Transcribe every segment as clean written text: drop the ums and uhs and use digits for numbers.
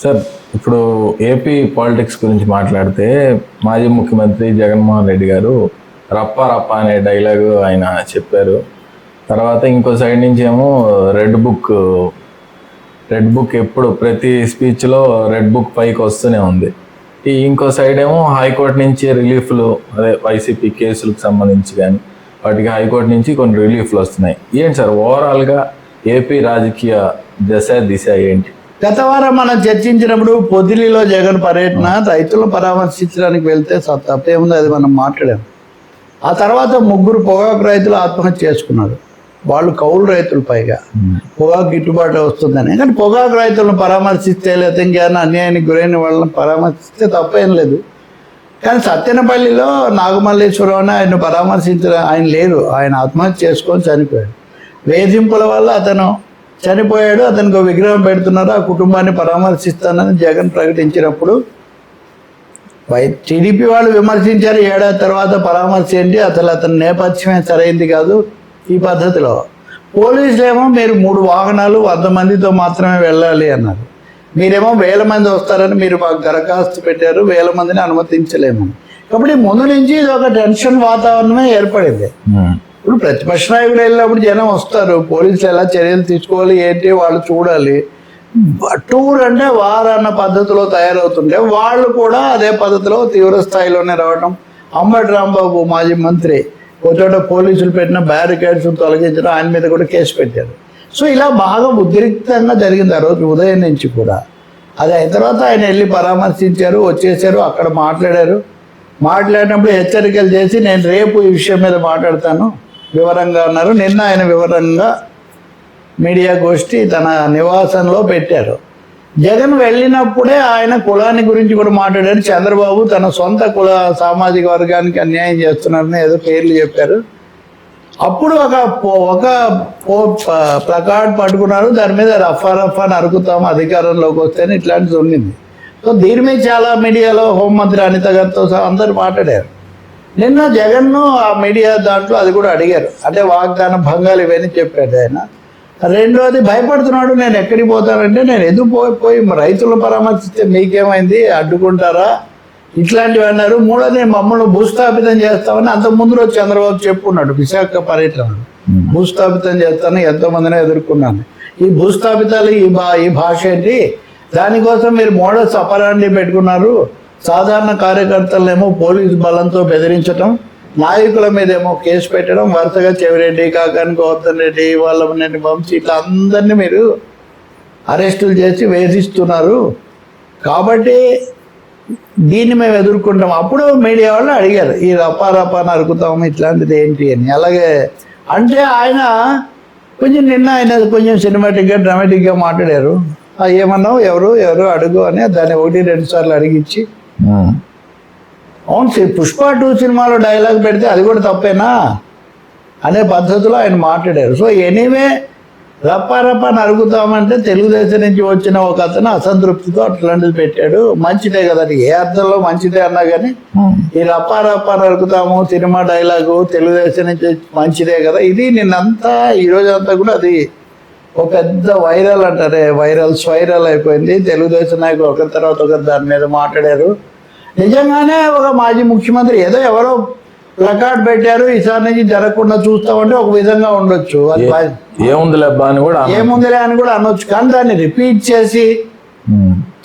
Sir, ఇప్పుడు AP politics గురించి మాట్లాడితే మాజీ ముఖ్యమంత్రి జగన్మోహన్ రెడ్డి గారు రప్ప రప్ప అనే డైలాగు ఆయన చెప్పారు. తర్వాత ఇంకో సైడ్ నుంచి ఏమో రెడ్ బుక్ ఎప్పుడు ప్రతి స్పీచ్లో రెడ్ బుక్ పైకి వస్తూనే ఉంది. ఇంకో సైడ్ ఏమో హైకోర్టు నుంచి రిలీఫ్లు, అదే వైసీపీ కేసులకు సంబంధించి కానీ వాటికి హైకోర్టు నుంచి కొన్ని రిలీఫ్లు వస్తున్నాయి. ఏంటి సార్ ఓవరాల్గా ఏపీ రాజకీయ దిశ ఏంటి? గత వారం మనం చర్చించినప్పుడు పొదిలిలో జగన్ పర్యటన, రైతులను పరామర్శించడానికి వెళ్తే తప్పేముంది, అది మనం మాట్లాడాం. ఆ తర్వాత 3 పొగాకు రైతులు ఆత్మహత్య చేసుకున్నారు. వాళ్ళు కౌలు రైతులు, పైగా పొగాకు గిట్టుబాటు వస్తుందని. కానీ పొగాకు రైతులను పరామర్శిస్తే, లేకపోతే ఇంకేమైనా అన్యాయానికి గురైన వాళ్ళని పరామర్శిస్తే తప్పేం లేదు. కానీ సత్తెనపల్లిలో నాగమల్లేశ్వరం అని ఆయన పరామర్శించడం, ఆయన లేరు, ఆయన ఆత్మహత్య చేసుకొని చనిపోయాడు. వేధింపుల వల్ల అతను చనిపోయాడు. అతనికి విగ్రహం పెడుతున్నారు, ఆ కుటుంబాన్ని పరామర్శిస్తానని జగన్ ప్రకటించినప్పుడు టీడీపీ వాళ్ళు విమర్శించారు. ఏడాది తర్వాత పరామర్శ ఏంటి, అసలు అతని నేపథ్యమే సరైంది కాదు ఈ పద్ధతిలో. పోలీసులు ఏమో మీరు 3 వాహనాలు 100 మందితో మాత్రమే వెళ్ళాలి అన్నారు. మీరేమో 1000 మంది వస్తారని మీరు మాకు దరఖాస్తు పెట్టారు, 1000 మందిని అనుమతించలేము. కాబట్టి ముందు నుంచి ఇది ఒక టెన్షన్ వాతావరణమే ఏర్పడింది. ఇప్పుడు ప్రతిపక్ష నాయకుడు వెళ్ళినప్పుడు జనం వస్తారు, పోలీసులు ఎలా చర్యలు తీసుకోవాలి ఏంటి వాళ్ళు చూడాలి. టూర్ అంటే వార్ అన్న పద్ధతిలో తయారవుతుంటే వాళ్ళు కూడా అదే పద్ధతిలో తీవ్ర స్థాయిలోనే రావడం. అంబటి రాంబాబు మాజీ మంత్రి ఒక చోట పోలీసులు పెట్టిన బ్యారికేడ్స్ తొలగించడం, ఆయన మీద కూడా కేసు పెట్టారు. సో ఇలా బాగా ఉద్రిక్తంగా జరిగింది ఆ రోజు ఉదయం నుంచి కూడా. అది అయిన తర్వాత ఆయన వెళ్ళి పరామర్శించారు, వచ్చేసారు, అక్కడ మాట్లాడినప్పుడు హెచ్చరికలు చేసి నేను రేపు ఈ విషయం మీద మాట్లాడతాను వివరంగా అన్నారు. నిన్న ఆయన వివరంగా మీడియా గోష్ఠి తన నివాసంలో పెట్టారు. జగన్ వెళ్ళినప్పుడే ఆయన కులాన్ని గురించి కూడా మాట్లాడారు. చంద్రబాబు తన సొంత కుల సామాజిక వర్గానికి అన్యాయం చేస్తున్నారని ఏదో పేర్లు చెప్పారు. అప్పుడు ఒక ప్లకార్డ్ పట్టుకున్నారు, దాని మీద రఫా నరుకుతాము అధికారంలోకి వస్తేనే ఇట్లాంటిది ఉండింది. సో దీని మీద చాలా మీడియాలో హోంమంత్రి అనిత గారితో అందరు మాట్లాడారు. నిన్న జగన్ను ఆ మీడియా దాంట్లో అది కూడా అడిగారు, అంటే వాగ్దాన భంగాలు ఇవన్నీ చెప్పాడు ఆయన. రెండోది భయపడుతున్నాడు, నేను ఎక్కడికి పోతానంటే నేను ఎందుకు పోయి రైతులను పరామర్శిస్తే మీకేమైంది, అడ్డుకుంటారా, ఇట్లాంటివి అన్నారు. మూడోది మమ్మల్ని భూస్థాపితం చేస్తామని అంతకుముందు రోజు చంద్రబాబు చెప్పుకున్నాడు విశాఖ పర్యటన. భూస్థాపితం చేస్తాను, ఎంతోమందిని ఎదుర్కొన్నాను. ఈ భూస్థాపితాలు ఈ భాష ఏంటి, దానికోసం మీరు మోడల్స్ అపరాండి పెట్టుకున్నారు. సాధారణ కార్యకర్తలనేమో పోలీసు బలంతో బెదిరించడం, నాయకుల మీద ఏమో కేసు పెట్టడం, వరుసగా చెవిరెడ్డి, కాకాని గౌతమ్ రెడ్డి, వాళ్ళని వంశీ, ఇట్లా అందరినీ మీరు అరెస్టులు చేసి వేధిస్తున్నారు. కాబట్టి దీన్ని మేము ఎదుర్కొంటాం. అప్పుడు మీడియా వాళ్ళు అడిగారు, ఈ రపా నరుకుతాము ఇట్లాంటిది ఏంటి అని. అలాగే అంటే ఆయన నిన్న ఆయన కొంచెం సినిమాటిక్గా డ్రామాటిక్గా మాట్లాడారు. ఏమన్నావు, ఎవరు అడుగు అని దాన్ని 1-2 సార్లు అడిగించి, అవును పుష్ప 2 సినిమాలో డైలాగ్ పెడితే అది కూడా తప్పేనా అనే పద్ధతిలో ఆయన మాట్లాడారు. సో ఎనీవే రప్ప నరుగుతామంటే తెలుగుదేశం నుంచి వచ్చిన ఒక అతను అసంతృప్తితో అట్లాంటిది పెట్టాడు. మంచిదే కదా, ఏ అర్థంలో మంచిదే అన్నా కానీ ఈ రప్ప నరుగుతాము సినిమా డైలాగు తెలుగుదేశం నుంచి మంచిదే కదా. ఇది నిన్నంతా ఈరోజంతా కూడా అది ఒక పెద్ద వైరల్ అంటారే, స్వైరల్ అయిపోయింది. తెలుగుదేశం నాయకులు ఒకరి తర్వాత ఒకరు దాని మీద మాట్లాడారు. నిజంగానే ఒక మాజీ ముఖ్యమంత్రి ఎవరో ప్లకార్డ్ పెట్టారు, ఈసారి నుంచి జరగకుండా చూస్తామంటే ఒక విధంగా ఉండొచ్చు, ఏముందిలే అని కూడా అనొచ్చు. కానీ దాన్ని రిపీట్ చేసి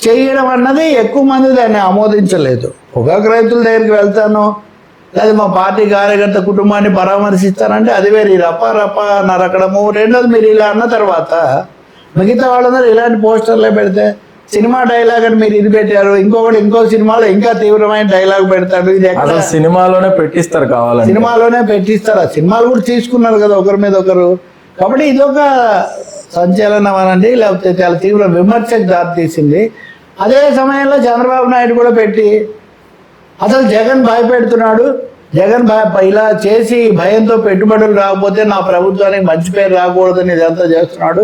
చేయడం అన్నది ఎక్కువ మంది దాన్ని ఆమోదించలేదు. పొగాకు రైతుల దగ్గరికి వెళ్తాను, లేదా మా పార్టీ కార్యకర్త కుటుంబాన్ని పరామర్శిస్తానంటే అది వేరు. రప్ప నరకడము. రెండోది మీరు ఇలా అన్న తర్వాత మిగతా వాళ్ళందరూ ఇలాంటి పోస్టర్లే పెడితే, సినిమా డైలాగ్ అని మీరు ఇది పెట్టారు, ఇంకో సినిమాలో ఇంకా తీవ్రమైన డైలాగ్ పెడతాడు. ఇది సినిమాలోనే పెట్టిస్తారు, కావాలని సినిమాలోనే పెట్టిస్తారు. ఆ సినిమాలు కూడా తీసుకున్నారు కదా ఒకరి మీద ఒకరు. కాబట్టి ఇదొక సంచలనం అనండి, లేకపోతే చాలా తీవ్ర విమర్శకు దారితీసింది. అదే సమయంలో చంద్రబాబు నాయుడు కూడా పెట్టి అసలు జగన్ భయపెడుతున్నాడు, జగన్ ఇలా చేసి భయంతో పెట్టుబడులు రాకపోతే నా ప్రభుత్వానికి మంచి పేరు రాకూడదని ఇదంతా చేస్తున్నాడు.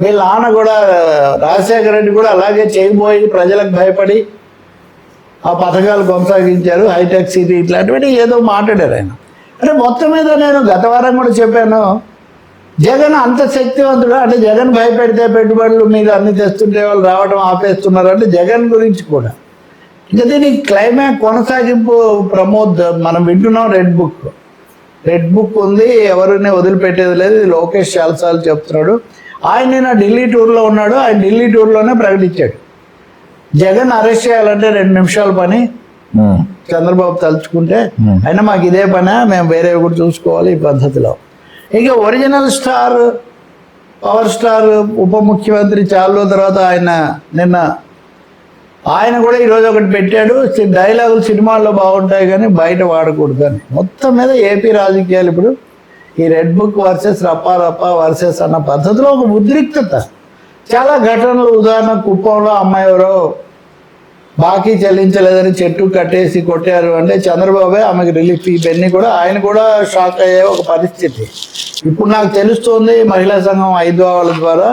వీళ్ళ నాన్న కూడా రాజశేఖర రెడ్డి కూడా అలాగే చేయబోయి ప్రజలకు భయపడి ఆ పథకాలు కొనసాగించారు, హైటెక్ సిటీ ఇట్లాంటివి ఏదో మాట్లాడారు ఆయన. అంటే మొత్తం మీద నేను గత వారం కూడా చెప్పాను, జగన్ అంత శక్తివంతుడు అంటే జగన్ భయపెడితే పెట్టుబడులు మీరు అన్ని తెస్తుంటే వాళ్ళు రావడం ఆపేస్తున్నారు అంటే జగన్ గురించి కూడా. ఇంకా దీనికి క్లైమాక్స్ కొనసాగింపు ప్రమోద్ మనం వింటున్నాం. రెడ్ బుక్ ఉంది, ఎవరిని వదిలిపెట్టేది లేదు. ఇది లోకేష్ చాలాసార్లు చెప్తున్నాడు. ఆయన నిన్న ఢిల్లీ టూర్లో ఉన్నాడు. ఆయన ఢిల్లీ టూర్లోనే ప్రకటించాడు జగన్ అరెస్ట్ చేయాలంటే 2 నిమిషాల పని, చంద్రబాబు తలుచుకుంటే. అయినా మాకు ఇదే పనే, మేము వేరే కూడా చూసుకోవాలి ఈ పద్ధతిలో. ఇక ఒరిజినల్ స్టార్, పవర్ స్టార్, ఉప ముఖ్యమంత్రి చాలా రోజుల తర్వాత ఆయన కూడా ఈరోజు ఒకటి పెట్టాడు. డైలాగులు సినిమాల్లో బాగుంటాయి కానీ బయట వాడకూడదు అని. మొత్తం మీద ఏపీ రాజకీయాలు ఇప్పుడు ఈ రెడ్ బుక్ వర్సెస్ రప్పా వర్సెస్ అన్న పద్ధతిలో ఒక ఉద్రిక్తత. చాలా ఘటనలు, ఉదాహరణ కుప్పంలో అమ్మాయి ఎవరో బాకీ చెల్లించలేదని చెట్టు కట్టేసి కొట్టారు అంటే చంద్రబాబే ఆమెకు రిలీఫ్ ఇవన్నీ కూడా ఆయన కూడా షాక్ అయ్యే ఒక పరిస్థితి. ఇప్పుడు నాకు తెలుస్తుంది మహిళా సంఘం 5 వాళ్ళ ద్వారా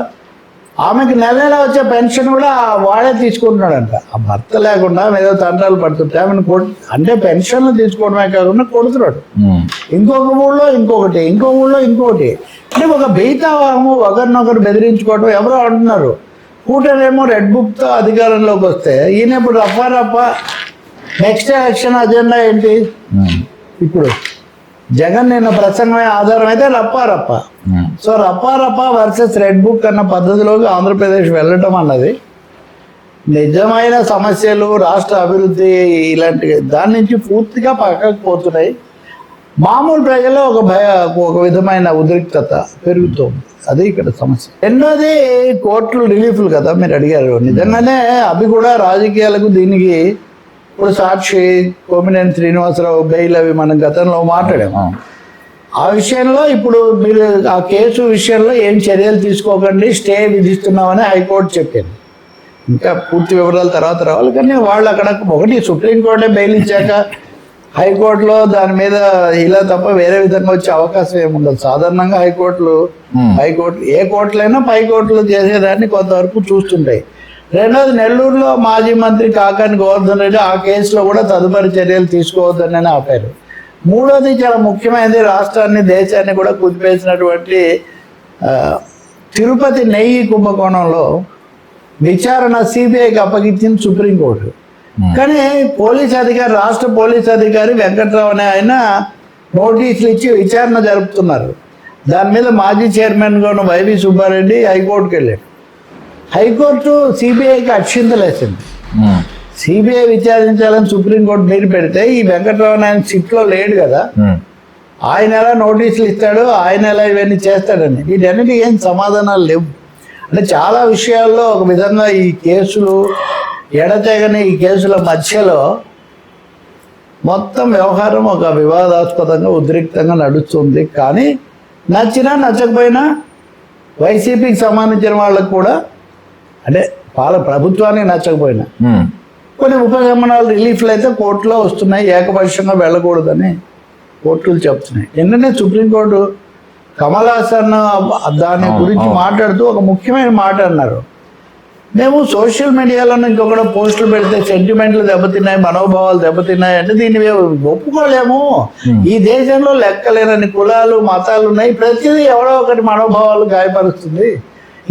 ఆమెకు నెల వచ్చే పెన్షన్ కూడా వాడే తీసుకుంటున్నాడంట. ఆ భర్త లేకుండా ఏదో తండ్రాలు పడుతుంటే ఆమెను అంటే పెన్షన్లు తీసుకోవడమే కాకుండా కొడుతున్నాడు. ఇంకొక ఊళ్ళో ఇంకొకటి, ఇంకో ఊళ్ళో ఇంకొకటి. అంటే ఒక బీతావాము ఒకరినొకరు బెదిరించుకోవడం. ఎవరో అంటున్నారు కూటరేమో రెడ్ బుక్తో అధికారంలోకి వస్తే ఈయన ఇప్పుడు రప్పా నెక్స్ట్ ఎలక్షన్ అజెండా ఏంటి? ఇప్పుడు జగన్ నిన్న ప్రసంగమే ఆధారం అయితే రప్పా. సో రప్పా వర్సెస్ రెడ్ బుక్ అన్న పద్ధతిలోకి ఆంధ్రప్రదేశ్ వెళ్ళటం అన్నది నిజమైన సమస్యలు, రాష్ట్ర అభివృద్ధి ఇలాంటి దాని నుంచి పూర్తిగా పక్కకు పోతున్నాయి. మామూలు ప్రజల్లో ఒక విధమైన ఉద్రిక్తత పెరుగుతోంది. అది ఇక్కడ సమస్య. రెండోది కోర్టులు రిలీఫ్లు కదా మీరు అడిగారు. నిజంగానే అవి కూడా రాజకీయాలకు దీనికి ఇప్పుడు సాక్షి, కోమినేని శ్రీనివాసరావు బెయిల్ అవి మనం గతంలో మాట్లాడాము. ఆ విషయంలో ఇప్పుడు మీరు ఆ కేసు విషయంలో ఏం చర్యలు తీసుకోకండి, స్టే విధిస్తున్నామని హైకోర్టు చెప్పింది. ఇంకా పూర్తి వివరాలు తర్వాత రావాలి. కానీ వాళ్ళు అక్కడ ఒకటి సుప్రీంకోర్టే బెయిల్ ఇచ్చాక హైకోర్టులో దాని మీద ఇలా తప్ప వేరే విధంగా వచ్చే అవకాశం ఏముండదు. సాధారణంగా హైకోర్టులు ఏ కోర్టులైనా పై కోర్టులు చేసేదాన్ని కొంతవరకు చూస్తుంటాయి. రెండోది నెల్లూరులో మాజీ మంత్రి కాకాని గోవర్ధన్ రెడ్డి ఆ కేసులో కూడా తదుపరి చర్యలు తీసుకోవద్దని ఆపారు. మూడోది చాలా ముఖ్యమైనది, రాష్ట్రాన్ని దేశాన్ని కూడా కుదిపేసినటువంటి తిరుపతి నెయ్యి కుంభకోణంలో విచారణ సిబిఐకి అప్పగించింది సుప్రీంకోర్టు. కానీ రాష్ట్ర పోలీస్ అధికారి వెంకట్రావు అనే ఆయన నోటీసులు ఇచ్చి విచారణ జరుపుతున్నారు. దాని మీద మాజీ చైర్మన్గా ఉన్న వైవి సుబ్బారెడ్డి హైకోర్టుకి వెళ్ళాడు. హైకోర్టు సిబిఐకి అక్షింతలేసింది. సిబిఐ విచారించాలని సుప్రీంకోర్టు మీరు పెడితే ఈ వెంకట్రావు ఆయన సిట్లో లేడు కదా, ఆయన ఎలా నోటీసులు ఇస్తాడు, ఆయన ఎలా ఇవన్నీ చేస్తాడని వీటన్నిటికీ ఏం సమాధానాలు లేవు. అంటే చాలా విషయాల్లో ఒక విధంగా ఈ కేసులు ఎడతెగని ఈ కేసుల మధ్యలో మొత్తం వ్యవహారం ఒక వివాదాస్పదంగా ఉద్రిక్తంగా నడుస్తుంది. కానీ నచ్చినా నచ్చకపోయినా వైసీపీకి సంబంధించిన వాళ్ళకు కూడా అంటే ప్రభుత్వానికి నచ్చకపోయినా కొన్ని ఉపశమనాలు, రిలీఫ్లు అయితే కోర్టులో వస్తున్నాయి. ఏకపక్షంగా వెళ్ళకూడదని కోర్టులు చెప్తున్నాయి. నిన్ననే సుప్రీంకోర్టు కమల్ హాసన్ దాని గురించి మాట్లాడుతూ ఒక ముఖ్యమైన మాట అన్నారు. మేము సోషల్ మీడియాలో ఇంకొకటి పోస్టులు పెడితే సెంటిమెంట్లు దెబ్బతిన్నాయి, మనోభావాలు దెబ్బతిన్నాయి అంటే దీన్ని ఒప్పుకోలేము. ఈ దేశంలో లెక్కలేనన్ని కులాలు, మతాలు ఉన్నాయి. ప్రతిదీ ఎవడో ఒకటి మనోభావాలు గాయపరుస్తుంది.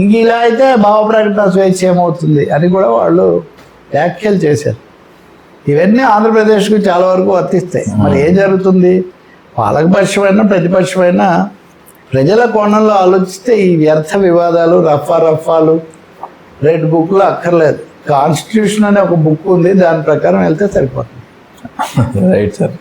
ఇంక ఇలా అయితే భావ ప్రకటన స్వేచ్ఛ ఏమవుతుంది అని కూడా వాళ్ళు వ్యాఖ్యలు చేశారు. ఇవన్నీ ఆంధ్రప్రదేశ్కు చాలా వరకు వర్తిస్తాయి. మరి ఏం జరుగుతుంది? పాలకపక్షమైనా ప్రతిపక్షమైనా ప్రజల కోణంలో ఆలోచిస్తే ఈ వ్యర్థ వివాదాలు, రఫాలు రెడ్ బుక్లో అక్కర్లేదు. కాన్స్టిట్యూషన్ అనే ఒక బుక్ ఉంది, దాని ప్రకారం వెళ్తే సరిపోతుంది. Right sir.